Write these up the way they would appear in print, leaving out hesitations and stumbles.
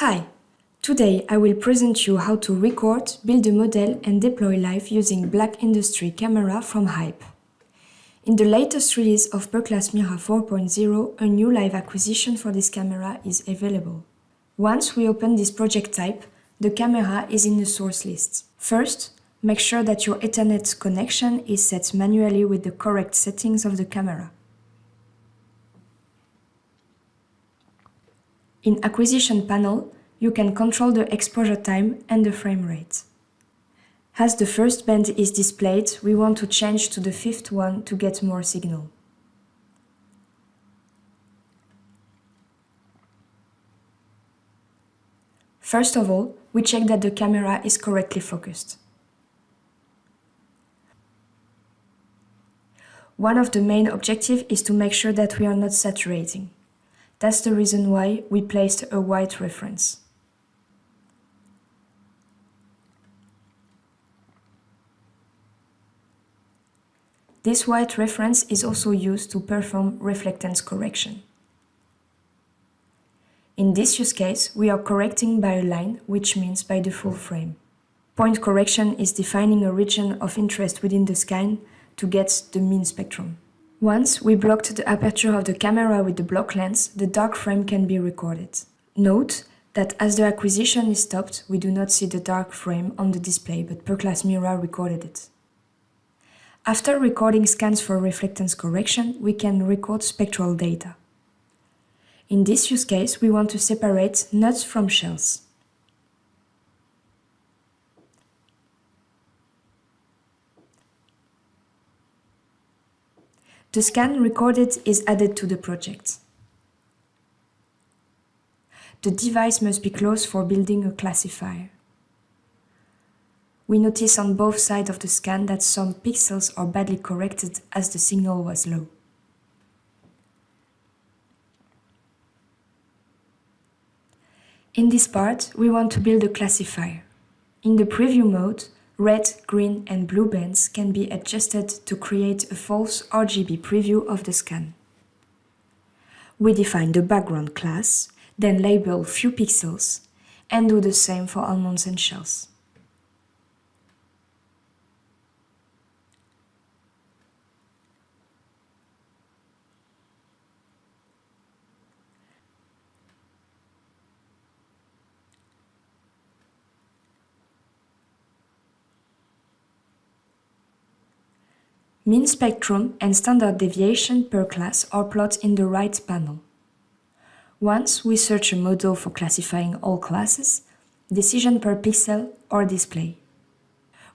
Hi! Today I will present you how to record, build a model and deploy live using BlackIndustry camera from HAIP. In the latest release of Per-class Mira 4.0, a new live acquisition for this camera is available. Once we open this project type, the camera is in the source list. First, make sure that your Ethernet connection is set manually with the correct settings of the camera. In Acquisition panel, you can control the exposure time and the frame rate. As the first band is displayed, we want to change to the fifth one to get more signal. First of all, we check that the camera is correctly focused. One of the main objectives is to make sure that we are not saturating. That's the reason why we placed a white reference. This white reference is also used to perform reflectance correction. In this use case, we are correcting by a line, which means by the full frame. Point correction is defining a region of interest within the scan to get the mean spectrum. Once we blocked the aperture of the camera with the block lens, the dark frame can be recorded. Note that as the acquisition is stopped, we do not see the dark frame on the display, but Per-class Mira recorded it. After recording scans for reflectance correction, we can record spectral data. In this use case, we want to separate nuts from shells. The scan recorded is added to the project. The device must be closed for building a classifier. We notice on both sides of the scan that some pixels are badly corrected as the signal was low. In this part, we want to build a classifier. In the preview mode, red, green and blue bands can be adjusted to create a false RGB preview of the scan. We define the background class, then label few pixels, and do the same for almonds and shells. Mean spectrum and standard deviation per class are plotted in the right panel. Once we search a model for classifying all classes, decision per pixel or display.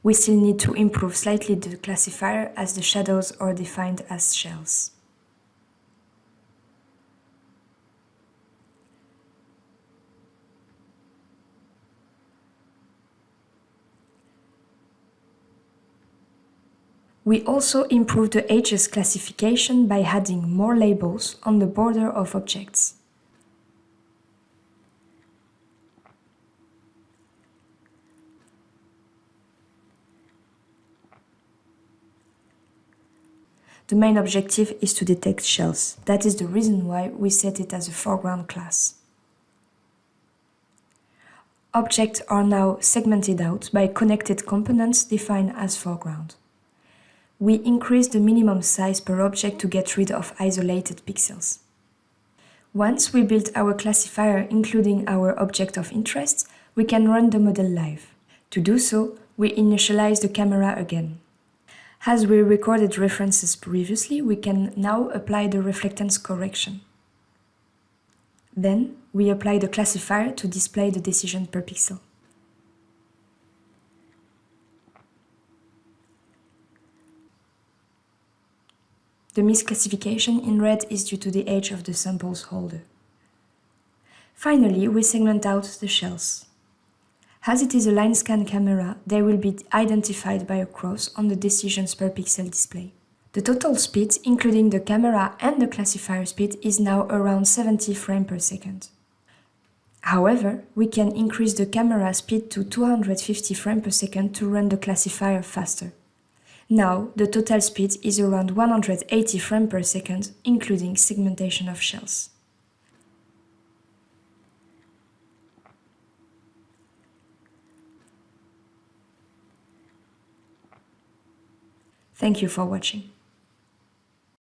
We still need to improve slightly the classifier as the shadows are defined as shells. We also improve the edges classification by adding more labels on the border of objects. The main objective is to detect shells. That is the reason why we set it as a foreground class. Objects are now segmented out by connected components defined as foreground. We increase the minimum size per object to get rid of isolated pixels. Once we build our classifier including our object of interest, we can run the model live. To do so, we initialize the camera again. As we recorded references previously, we can now apply the reflectance correction. Then, we apply the classifier to display the decision per pixel. The misclassification in red is due to the age of the sample's holder. Finally, we segment out the shells. As it is a line scan camera, they will be identified by a cross on the decisions per pixel display. The total speed, including the camera and the classifier speed, is now around 70 frames per second. However, we can increase the camera speed to 250 frames per second to run the classifier faster. Now, the total speed is around 180 frames per second, including segmentation of shells. Thank you for watching.